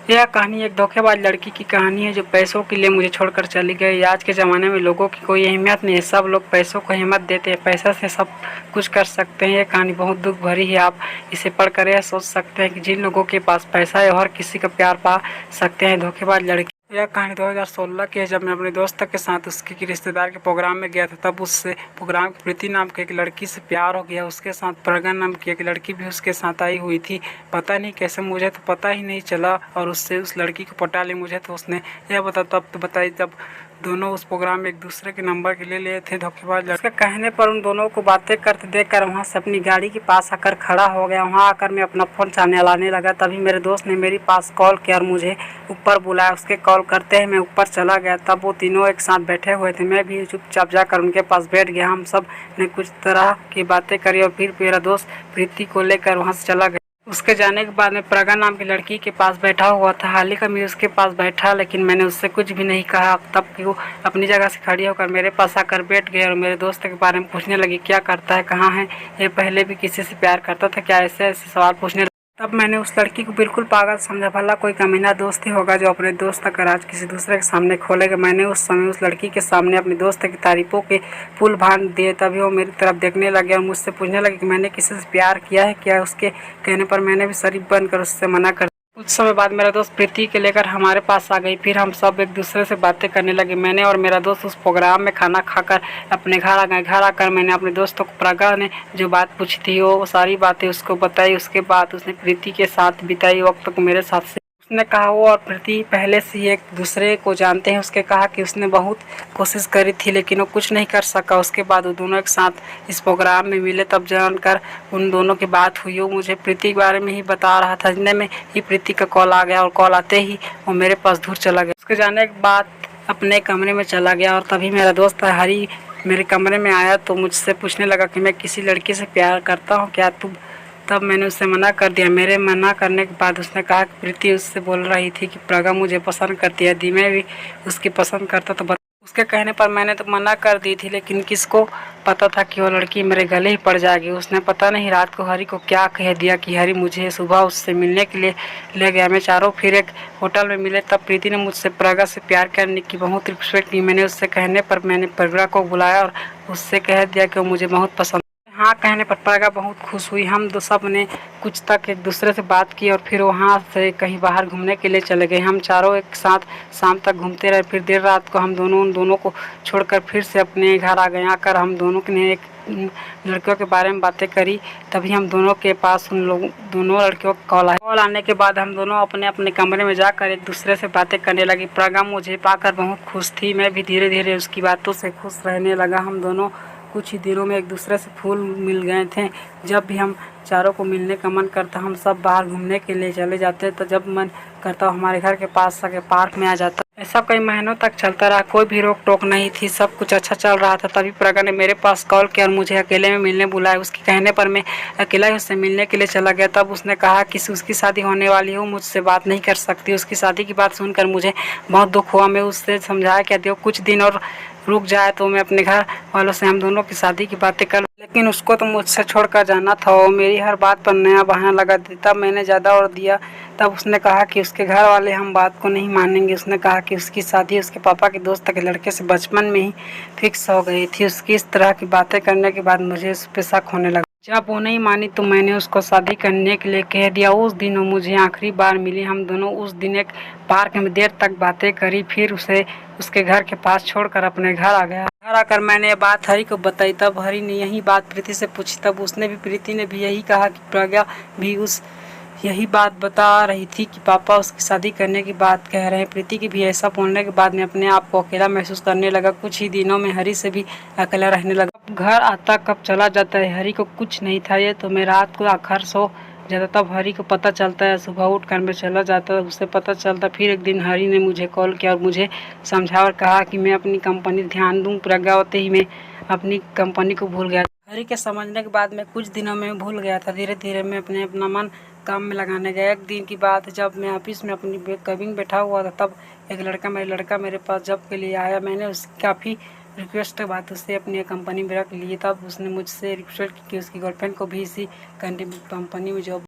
यह कहानी एक धोखेबाज लड़की की कहानी है जो पैसों के लिए मुझे छोड़कर चली गई। आज के ज़माने में लोगों की कोई अहमियत नहीं है, सब लोग पैसों को अहमियत देते हैं। पैसा से सब कुछ कर सकते हैं। यह कहानी बहुत दुख भरी है। आप इसे पढ़कर यह सोच सकते हैं कि जिन लोगों के पास पैसा है हर किसी का प्यार पा सकते हैं। धोखेबाज लड़की। यह कहानी 2016 की है, जब मैं अपने दोस्त के साथ उसके रिश्तेदार के प्रोग्राम में गया था। तब उससे प्रोग्राम की प्रीति नाम की एक लड़की से प्यार हो गया। उसके साथ प्रगन नाम की एक लड़की भी उसके साथ आई हुई थी। पता नहीं कैसे, मुझे तो पता ही नहीं चला और उससे उस लड़की को पटा ली। मुझे तो उसने यह बताई तब दोनों उस प्रोग्राम में एक दूसरे के नंबर के लिए थे। धोखेबाज लड़का कहने पर उन दोनों को बातें करते देखकर वहां से अपनी गाड़ी के पास आकर खड़ा हो गया। वहां आकर मैं अपना फ़ोन चलाने लगा। तभी मेरे दोस्त ने मेरे पास कॉल किया और मुझे ऊपर बुलाया। उसके कॉल करते ही मैं ऊपर चला गया। तब वो तीनों एक साथ बैठे हुए थे। मैं भी चुपचाप जाकर उनके पास बैठ गया। हम सब ने कुछ तरह की बातें करी और फिर मेरा दोस्त प्रीति को लेकर वहाँ से चला गया। उसके जाने के बाद में प्रज्ञा नाम की लड़की के पास बैठा हुआ था। हाल ही का मैं उसके पास बैठा, लेकिन मैंने उससे कुछ भी नहीं कहा। तब कि वो अपनी जगह से खड़ी होकर मेरे पास आकर बैठ गई और मेरे दोस्त के बारे में पूछने लगी, क्या करता है, कहाँ है, ये पहले भी किसी से प्यार करता था क्या, ऐसे ऐसे सवाल पूछने। तब मैंने उस लड़की को बिल्कुल पागल समझा। भला कोई कमीना दोस्त ही होगा जो अपने दोस्त का राज किसी दूसरे के सामने खोलेगा। मैंने उस समय उस लड़की के सामने अपने दोस्त की तारीफों के पुल भान दिए। तभी वो मेरी तरफ देखने लगे और मुझसे पूछने लगे कि मैंने किसी से प्यार किया है क्या। उसके कहने पर मैंने भी शरीफ बनकर उससे मना कर। कुछ समय बाद मेरा दोस्त प्रीति के लेकर हमारे पास आ गई। फिर हम सब एक दूसरे से बातें करने लगे। मैंने और मेरा दोस्त उस प्रोग्राम में खाना खाकर अपने घर आ गए। घर आकर मैंने अपने दोस्तों को प्रज्ञा ने जो बात पूछी थी वो सारी बातें उसको बताई। उसके बाद उसने प्रीति के साथ बिताई वक्त को मेरे साथ। उसने कहा वो और प्रीति पहले से ही एक दूसरे को जानते हैं। उसके कहा कि उसने बहुत कोशिश करी थी लेकिन वो कुछ नहीं कर सका। उसके बाद वो दोनों एक साथ इस प्रोग्राम में मिले। तब जानकर उन दोनों की बात हुई। वो मुझे प्रीति के बारे में ही बता रहा था। इतने में ही प्रीति का कॉल आ गया और कॉल आते ही वो मेरे पास दूर चला गया। उसके जाने के बाद अपने कमरे में चला गया और तभी मेरा दोस्त हरी मेरे कमरे में आया तो मुझसे पूछने लगा कि मैं किसी लड़की से प्यार करता हूँ क्या तू। तब मैंने उससे मना कर दिया। मेरे मना करने के बाद उसने कहा कि प्रीति उससे बोल रही थी कि प्रज्ञा मुझे पसंद करती है, यदि मैं भी उसकी पसंद करता तो उसके कहने पर मैंने तो मना कर दी थी, लेकिन किसको पता था कि वो लड़की मेरे गले ही पड़ जाएगी। उसने पता नहीं रात को हरी को क्या कह दिया कि हरी मुझे सुबह उससे मिलने के लिए ले गया। मैं चारों फिर एक होटल में मिले। तब प्रीति ने मुझसे प्रज्ञा से प्यार करने की बहुत रिक्वेस्ट की। मैंने उससे कहने पर मैंने प्रज्ञा को बुलाया और उससे कह दिया कि वो मुझे बहुत पसंद। हाँ कहने पर प्रज्ञा बहुत खुश हुई। हम सब ने कुछ तक एक दूसरे से बात की और फिर वहाँ से कहीं बाहर घूमने के लिए चले गए। हम चारों एक साथ शाम तक घूमते रहे। फिर देर रात को हम उन दोनों को छोड़कर फिर से अपने घर आ गए। आकर हम दोनों ने एक लड़कियों के बारे में बातें करी। तभी हम दोनों के पास उन लोगों दोनों लड़कियों का कॉल आया। कॉल आने के बाद हम दोनों अपने अपने कमरे में जाकर एक दूसरे से बातें करने लगी। प्रज्ञा मुझे पाकर बहुत खुश थी। मैं भी धीरे धीरे उसकी बातों से खुश रहने लगा। हम दोनों कुछ ही दिनों में एक दूसरे से फूल मिल गए थे। जब भी हम चारों को मिलने का मन करता हम सब बाहर घूमने के लिए चले जाते। तो जब मन करता हमारे घर के पास के पार्क में आ जाता। ऐसा कई महीनों तक चलता रहा। कोई भी रोक टोक नहीं थी, सब कुछ अच्छा चल रहा था। तभी प्रज्ञा ने मेरे पास कॉल किया और मुझे अकेले में मिलने बुलाया। उसके कहने पर मैं अकेला ही उससे मिलने के लिए चला गया। तब उसने कहा कि उसकी शादी होने वाली है, मुझसे बात नहीं कर सकती। उसकी शादी की बात सुनकर मुझे बहुत दुख हुआ। मैं उससे समझाया कि यदि कुछ दिन और रुक जाए तो मैं अपने घर वालों से हम दोनों की शादी की बातें कर, लेकिन उसको तो मुझसे छोड़कर जाना था। वो मेरी हर बात पर नया बहाना लगा देता। मैंने ज़्यादा और दिया। तब उसने कहा कि उसके घर वाले हम बात को नहीं मानेंगे। उसने कहा कि उसकी शादी उसके पापा के दोस्त के लड़के से बचपन में ही फिक्स हो गई थी। उसकी इस तरह की बातें करने के बाद मुझे उस पर शक होने लगा। जब वो नहीं मानी तो मैंने उसको शादी करने के लिए कह दिया। उस दिन वो मुझे आखिरी बार मिली। हम दोनों उस दिन एक पार्क में देर तक बातें करी। फिर उसे उसके घर के पास छोड़कर अपने घर आ गया। घर आकर मैंने ये बात हरी को बताई। तब हरी ने यही बात प्रीति से पूछी। तब उसने भी प्रीति ने भी यही कहा कि प्रज्ञा भी उस यही बात बता रही थी कि पापा उसकी शादी करने की बात कह रहे हैं। प्रीति की भी ऐसा बोलने के बाद मैं अपने आप को अकेला महसूस करने लगा। कुछ ही दिनों में हरी से भी अकेला रहने लगा। घर आता कब चला जाता है हरी को कुछ नहीं था। ये तो मैं रात को आखिर सो जाता तब हरी को पता चलता है। सुबह उठकर मैं चला जाता उसे पता चलता। फिर एक दिन हरी ने मुझे कॉल किया और मुझे समझा और कहा कि मैं अपनी कंपनी ध्यान दूँ। प्रज्ञा होते ही मैं अपनी कंपनी को भूल गया। हरी के समझने के बाद मैं कुछ दिनों में भूल गया था। धीरे धीरे मैं अपना मन काम में लगाने गया। एक दिन की बात है, जब मैं ऑफिस में अपनी केबिन बैठा हुआ था तब एक लड़का मेरे पास जॉब के लिए आया। मैंने उसकी काफ़ी रिक्वेस्ट के बाद उसे अपनी कंपनी में रख लिए। तब उसने मुझसे रिक्वेस्ट की कि उसकी गर्लफ्रेंड को भी इसी कंपनी में जॉब